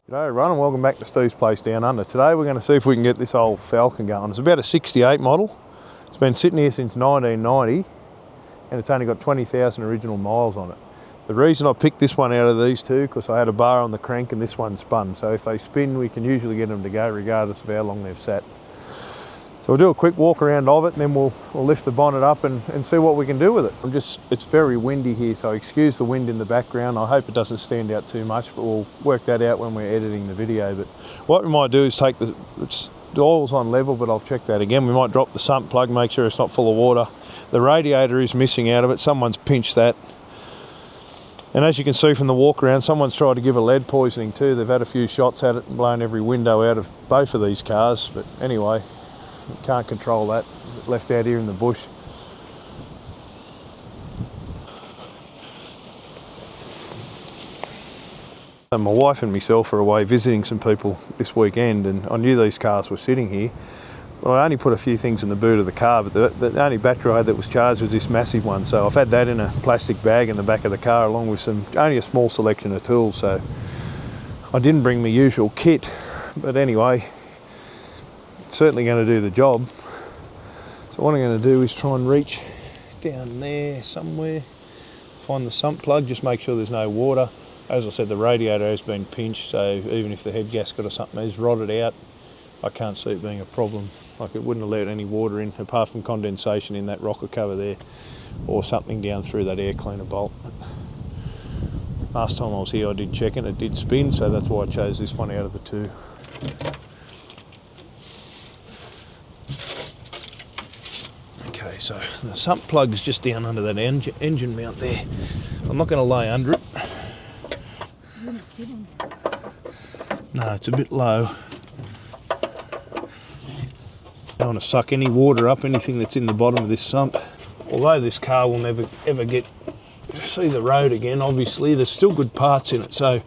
G'day everyone and welcome back to Stu's Place Down Under. Today we're going to see if we can get this old Falcon going. It's about a 68 model. It's been sitting here since 1990 and it's only got 20,000 original miles on it. The reason I picked this one out of these two, because I had a bar on the crank and this one spun. So if they spin, we can usually get them to go regardless of how long they've sat. So we'll do a quick walk around of it and then we'll lift the bonnet up and see what we can do with it. It's very windy here, so excuse the wind in the background. I hope it doesn't stand out too much, but we'll work that out when we're editing the video. But what we might do is take the oil's on level, but I'll check that again. We might drop the sump plug, make sure it's not full of water. The radiator is missing out of it. Someone's pinched that. And as you can see from the walk around, someone's tried to give a lead poisoning too. They've had a few shots at it and blown every window out of both of these cars. But anyway, can't control that. Left out here in the bush. And my wife and myself are away visiting some people this weekend, and I knew these cars were sitting here. Well, I only put a few things in the boot of the car, but the only battery I had that was charged was this massive one. So I've had that in a plastic bag in the back of the car, along with only a small selection of tools. So I didn't bring my usual kit, but anyway, it's certainly going to do the job. So what I'm going to do is try and reach down there somewhere, find the sump plug, just make sure there's no water. As I said, the radiator has been pinched, so even if the head gasket or something is rotted out, I can't see it being a problem. Like, it wouldn't have let any water in, apart from condensation in that rocker cover there, or something down through that air cleaner bolt. Last time I was here I did check it did spin, so that's why I chose this one out of the two. Okay, so the sump plug is just down under that engine mount there. I'm not going to lay under it. No, it's a bit low. Don't want to suck any water up, anything that's in the bottom of this sump. Although this car will never ever see the road again, obviously, there's still good parts in it, so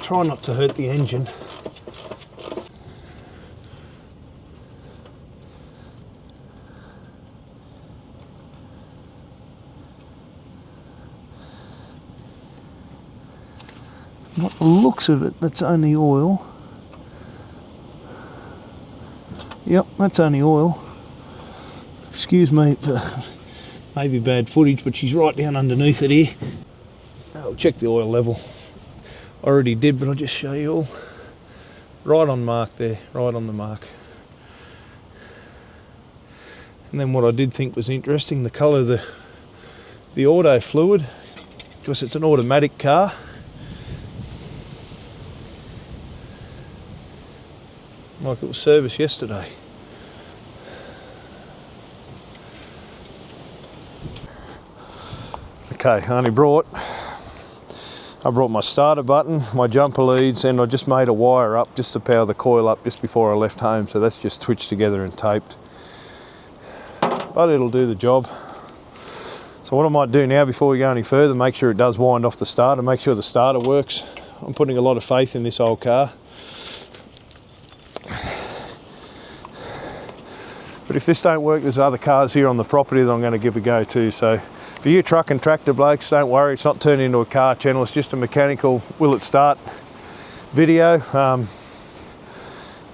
try not to hurt the engine. What the looks of it, that's only oil. Yep, that's only oil. Excuse me for maybe bad footage, but she's right down underneath it here. I'll check the oil level. I already did, but I'll just show you all. Right on mark there, right on the mark. And then what I did think was interesting, the colour of the auto fluid, because it's an automatic car. Like it was serviced yesterday. Okay, I brought my starter button, my jumper leads, and I just made a wire up just to power the coil up just before I left home, so that's just twitched together and taped. But it'll do the job. So what I might do now before we go any further, make sure it does wind off the starter, make sure the starter works. I'm putting a lot of faith in this old car. But if this don't work, there's other cars here on the property that I'm going to give a go to. So for you truck and tractor blokes, don't worry, it's not turned into a car channel, it's just a mechanical will it start video.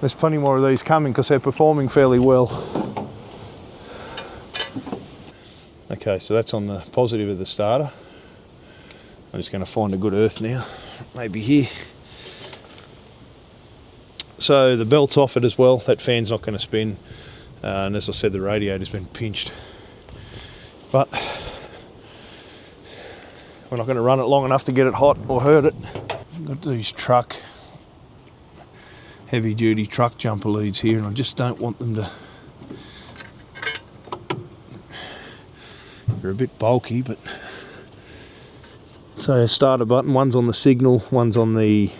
There's plenty more of these coming because they're performing fairly well. Okay, so that's on the positive of the starter. I'm just going to find a good earth now, maybe here. So the belt's off it as well, that fan's not going to spin. And as I said, the radiator's been pinched. But we're not going to run it long enough to get it hot or hurt it. I've got these heavy duty truck jumper leads here, and I just don't want them to... They're a bit bulky, but... So a starter button, one's on the signal, one's on the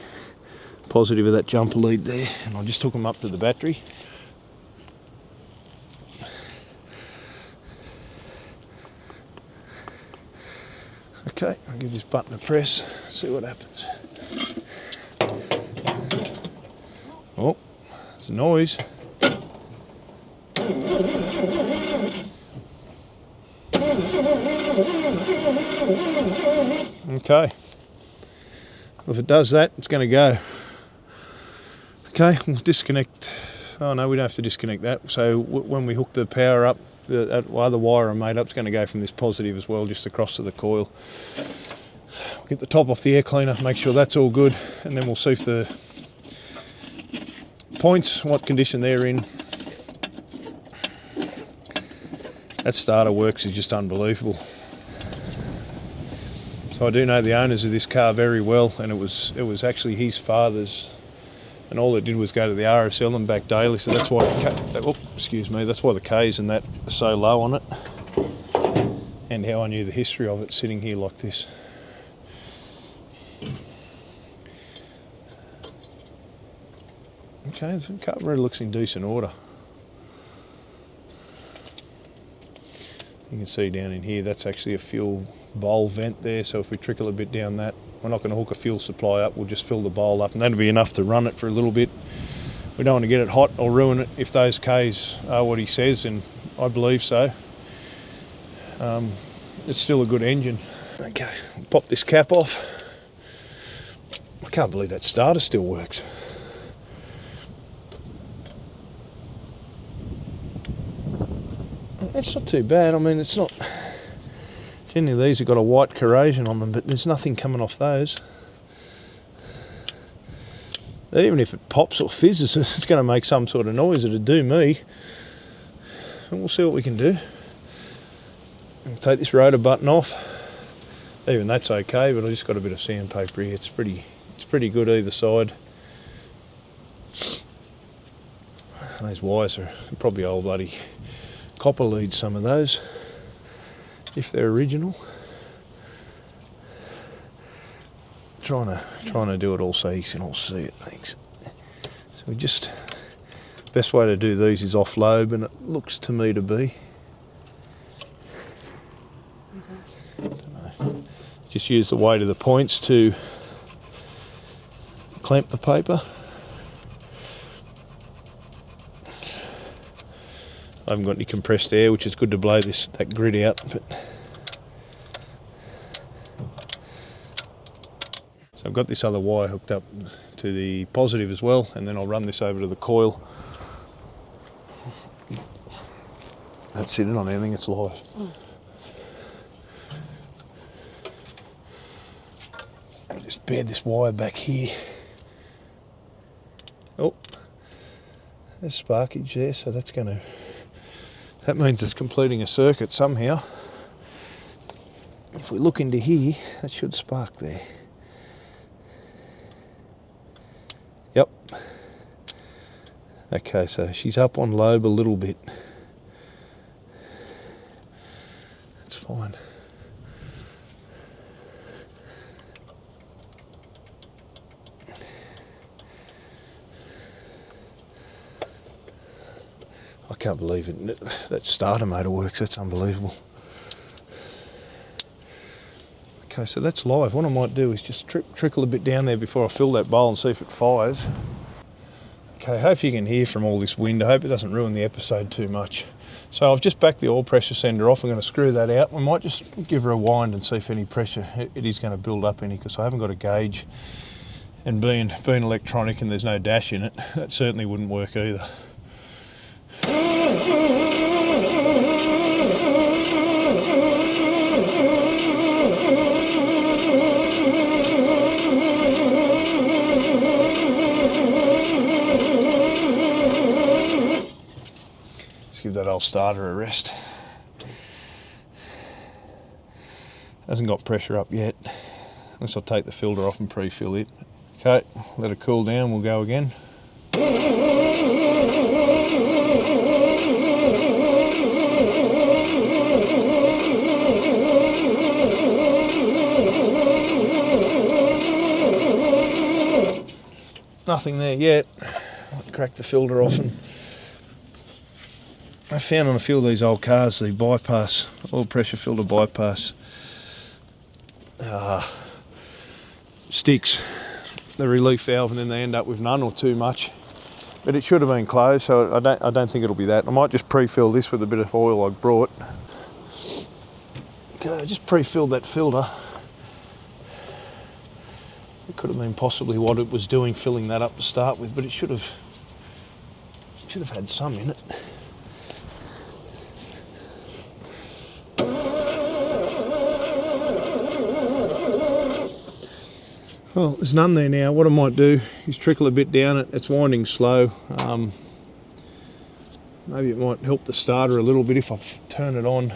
positive of that jumper lead there, and I just took them up to the battery. Okay, I'll give this button a press, see what happens. Oh, there's a noise. Okay. If it does that, it's going to go. Okay, we'll disconnect. Oh no, we don't have to disconnect that. So when we hook the power up, the other wire I made up is going to go from this positive as well, just across to the coil. We'll get the top off the air cleaner, make sure that's all good, and then we'll see if the points, what condition they're in. That starter works is just unbelievable. So I do know the owners of this car very well, and it was actually his father's, and all it did was go to the RSL and back daily. So that's why, that's why the K's and that are so low on it, and how I knew the history of it sitting here like this. Okay, the carburetor looks in decent order. You can see down in here, that's actually a fuel bowl vent there, so if we trickle a bit down that, we're not going to hook a fuel supply up, we'll just fill the bowl up, and that'll be enough to run it for a little bit. We don't want to get it hot or ruin it if those Ks are what he says, and I believe so. It's still a good engine. Okay, pop this cap off. I can't believe that starter still works. It's not too bad. I mean, it's not... Generally these have got a white corrosion on them, but there's nothing coming off those. Even if it pops or fizzes, it's going to make some sort of noise. It'll do me. And we'll see what we can do. I'll take this rotor button off. Even that's okay, but I just got a bit of sandpaper here. It's pretty good either side. Those wires are probably old bloody copper leads, some of those, if they're original. Trying to do it all so you can all see it. Thanks. So we just, best way to do these is off lobe, and it looks to me to be. Dunno. Just use the weight of the points to clamp the paper. I haven't got any compressed air, which is good to blow that grid out. But so I've got this other wire hooked up to the positive as well, and then I'll run this over to the coil. That's it, on anything, it's live. I'll just bed this wire back here. Oh, there's sparkage there, so that's going to... That means it's completing a circuit somehow. If we look into here, that should spark there. Yep. Okay, so she's up on lobe a little bit. That's fine. I can't believe it. That starter motor works. That's unbelievable. Okay, so that's live. What I might do is just trickle a bit down there before I fill that bowl and see if it fires. Okay, hopefully you can hear from all this wind. I hope it doesn't ruin the episode too much. So I've just backed the oil pressure sender off. I'm going to screw that out. We might just give her a wind and see if any pressure it is going to build up any, because I haven't got a gauge. And being electronic and there's no dash in it, that certainly wouldn't work either. Let's give that old starter a rest. Hasn't got pressure up yet, unless I'll take the filter off and pre-fill it. Okay, let it cool down, we'll go again. Nothing there yet. I'll crack the filter off, and I found on a few of these old cars the bypass, oil pressure filter bypass sticks the relief valve, and then they end up with none or too much. But it should have been closed, so I don't think it'll be that. I might just pre-fill this with a bit of oil I brought. Okay, I just pre-filled that filter. It could have been possibly what it was doing, filling that up to start with, but it should have had some in it. Well, there's none there now. What I might do is trickle a bit down it. It's winding slow. Maybe it might help the starter a little bit if I turn it on.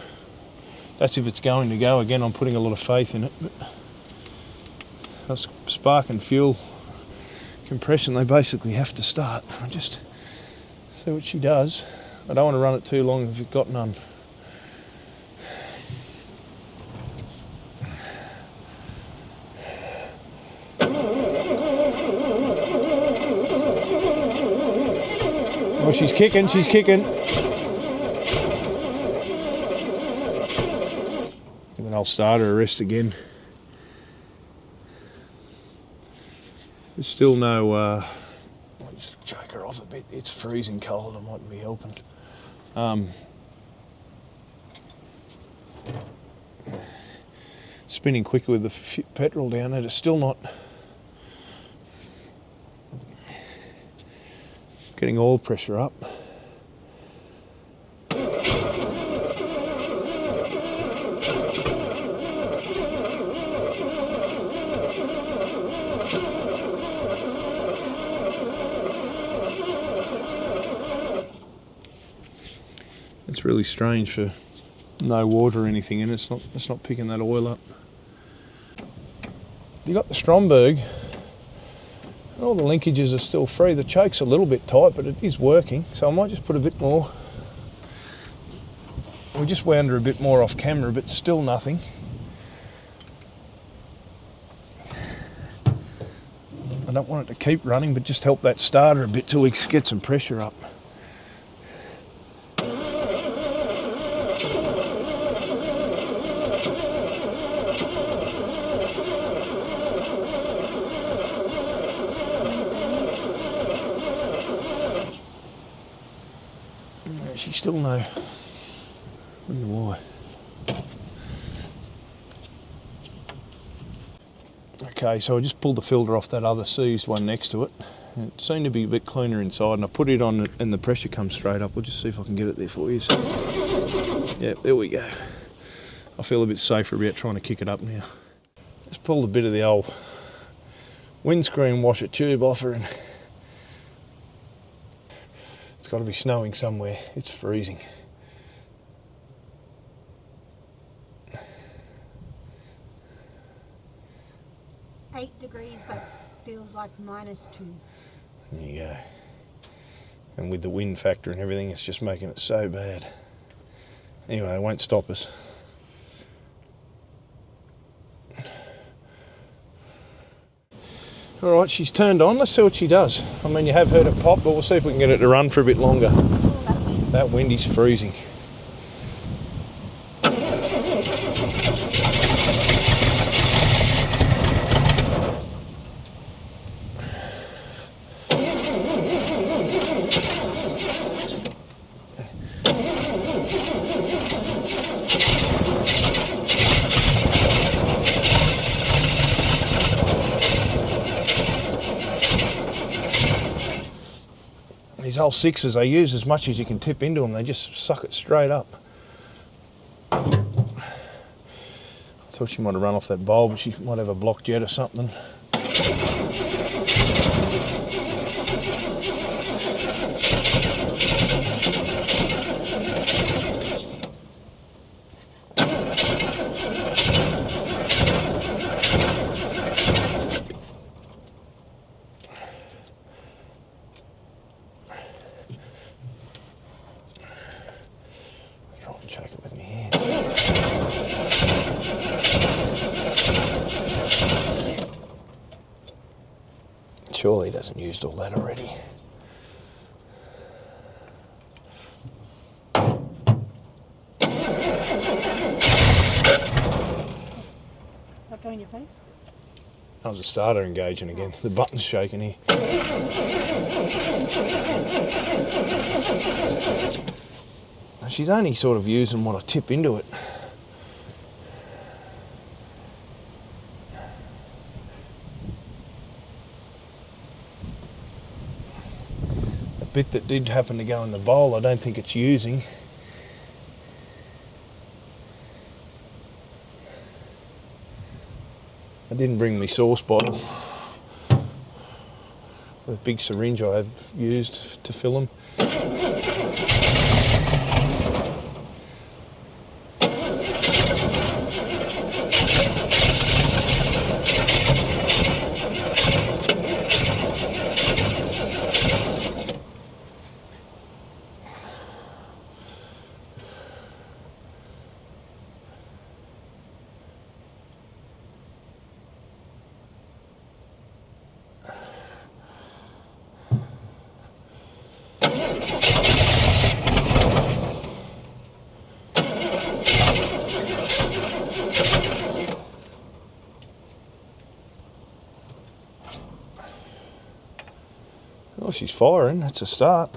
That's if it's going to go. Again, I'm putting a lot of faith in it. But that's spark and fuel compression, they basically have to start. I'll just see what she does. I don't want to run it too long if it's got none. Oh, she's kicking, she's kicking. And then I'll start her a rest again. There's still no, I'll just choke her off a bit. It's freezing cold, I mightn't be helping. Spinning quicker with the petrol down it. It's still not getting oil pressure up. It's really strange for no water or anything in it. It's not picking that oil up. You got the Stromberg. All the linkages are still free. The choke's a little bit tight, but it is working. So I might just put a bit more. We just wound her a bit more off camera, but still nothing. I don't want it to keep running, but just help that starter a bit till we get some pressure up. She still no. Wonder why. Okay, so I just pulled the filter off that other seized one next to it. And it seemed to be a bit cleaner inside, and I put it on and the pressure comes straight up. We'll just see if I can get it there for you. Yeah, there we go. I feel a bit safer about trying to kick it up now. Just pulled a bit of the old windscreen washer tube off her, and it's got to be snowing somewhere. It's freezing. -8 but feels like -2. There you go. And with the wind factor and everything, it's just making it so bad. Anyway, it won't stop us. All right, she's turned on. Let's see what she does. I mean, you have heard it pop, but we'll see if we can get it to run for a bit longer. That wind is freezing. These old sixes, they use as much as you can tip into them. They just suck it straight up. I thought she might have run off that bowl, but she might have a block jet or something. Choke it with my hand. Surely he hasn't used all that already. That go in your face? That was a starter engaging again. The button's shaking here. She's only sort of using what I tip into it. bit that did happen to go in the bowl, I don't think it's using. I didn't bring my sauce bottle. The big syringe I have used to fill them. Well, she's firing, that's a start.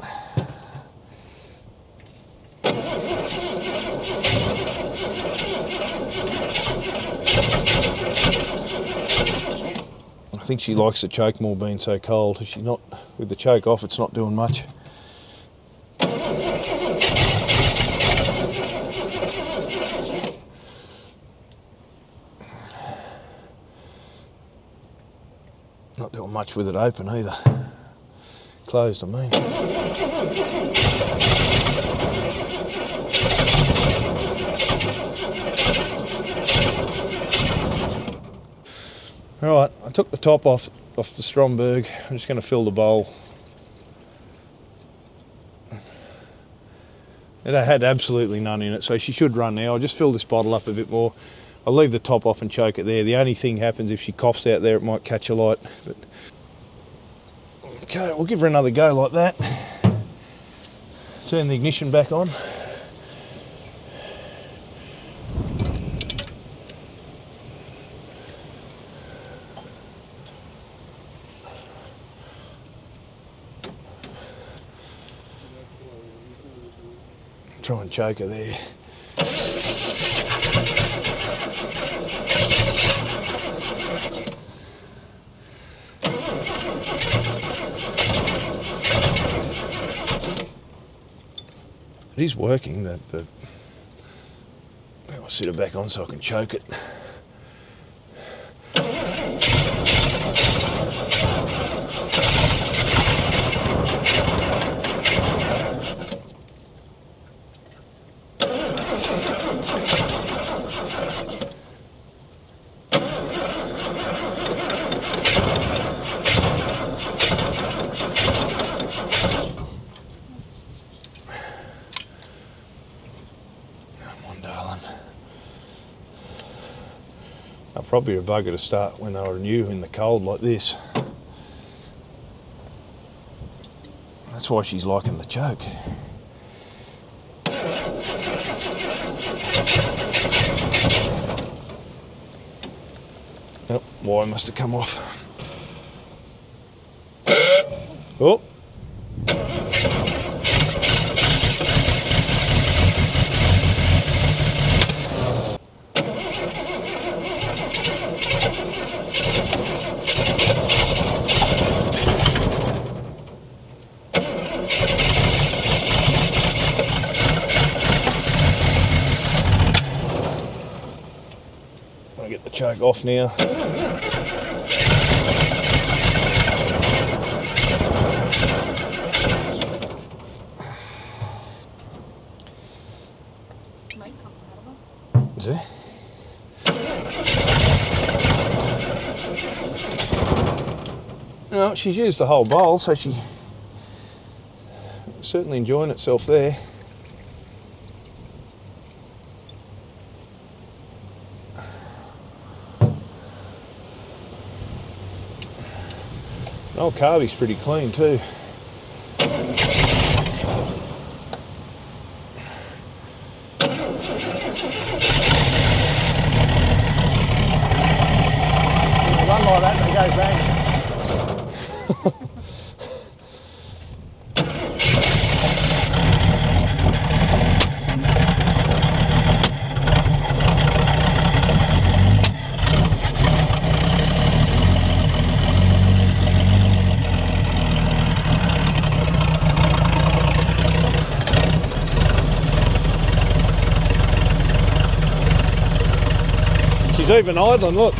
I think she likes the choke more being so cold. If she's not, with the choke off, it's not doing much. Not doing much with it open either. Closed, I mean. Alright, I took the top off the Stromberg. I'm just going to fill the bowl. It had absolutely none in it, so she should run now. I'll just fill this bottle up a bit more. I'll leave the top off and choke it there. The only thing happens if she coughs out there, it might catch a light. But okay, we'll give her another go like that. Turn the ignition back on. Try and choke her there. It is working. I'll sit her back on so I can choke it. Probably a bugger to start when they were new in the cold like this. That's why she's liking the choke. Yep, wire must have come off. Oh. Get the choke off now. Is there? No, she's used the whole bowl, so she's certainly enjoying itself there. Old carby's pretty clean too. Run like that and they go bang. even idling, look.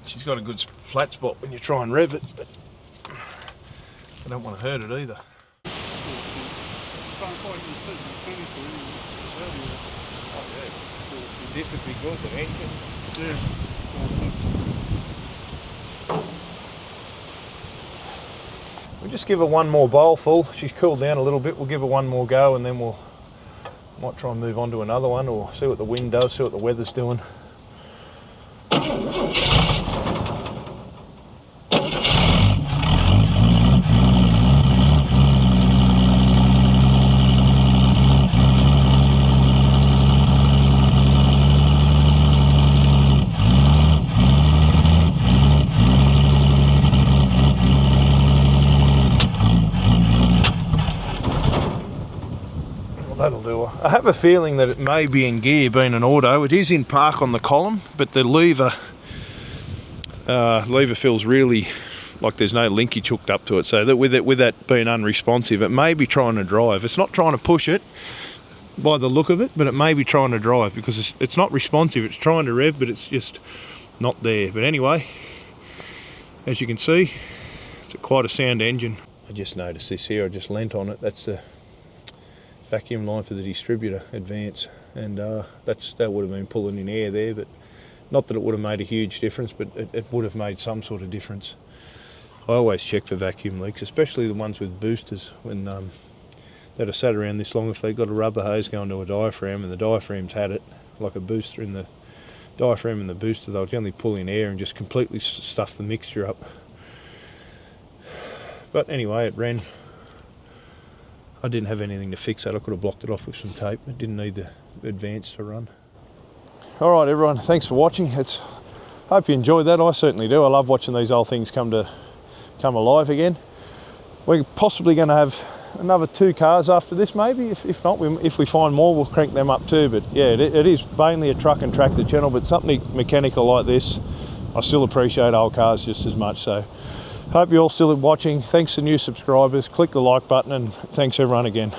She's got a good flat spot when you try and rev it, but I don't want to hurt it either. This would be good, the engine. Yeah. We'll just give her one more bowl full. She's cooled down a little bit. We'll give her one more go and then we'll might try and move on to another one or see what the wind does, see what the weather's doing. That'll do her. I have a feeling that it may be in gear, being an auto. It is in park on the column, but the lever feels really like there's no linkage hooked up to it. So that with that being unresponsive, it may be trying to drive. It's not trying to push it by the look of it, but it may be trying to drive because it's not responsive. It's trying to rev, but it's just not there. But anyway, as you can see, it's quite a sound engine. I just noticed this here. I just leant on it. That's the vacuum line for the distributor advance, and that would have been pulling in air there, but not that it would have made a huge difference, but it would have made some sort of difference. I always check for vacuum leaks, especially the ones with boosters when that are sat around this long. If they've got a rubber hose going to a diaphragm and the diaphragm's had it, like a booster in the diaphragm and the booster, they'll generally pull in air and just completely stuff the mixture up. But anyway, it ran. I didn't have anything to fix that. I could have blocked it off with some tape. It didn't need the advance to run. All right, everyone, thanks for watching. Hope you enjoyed that. I certainly do. I love watching these old things come alive again. We're possibly going to have another 2 cars after this, maybe. If not, if we find more, we'll crank them up too. But yeah, it is mainly a truck and tractor channel, but something mechanical like this, I still appreciate old cars just as much. So hope you're all still watching. Thanks to new subscribers. Click the like button, and thanks everyone again.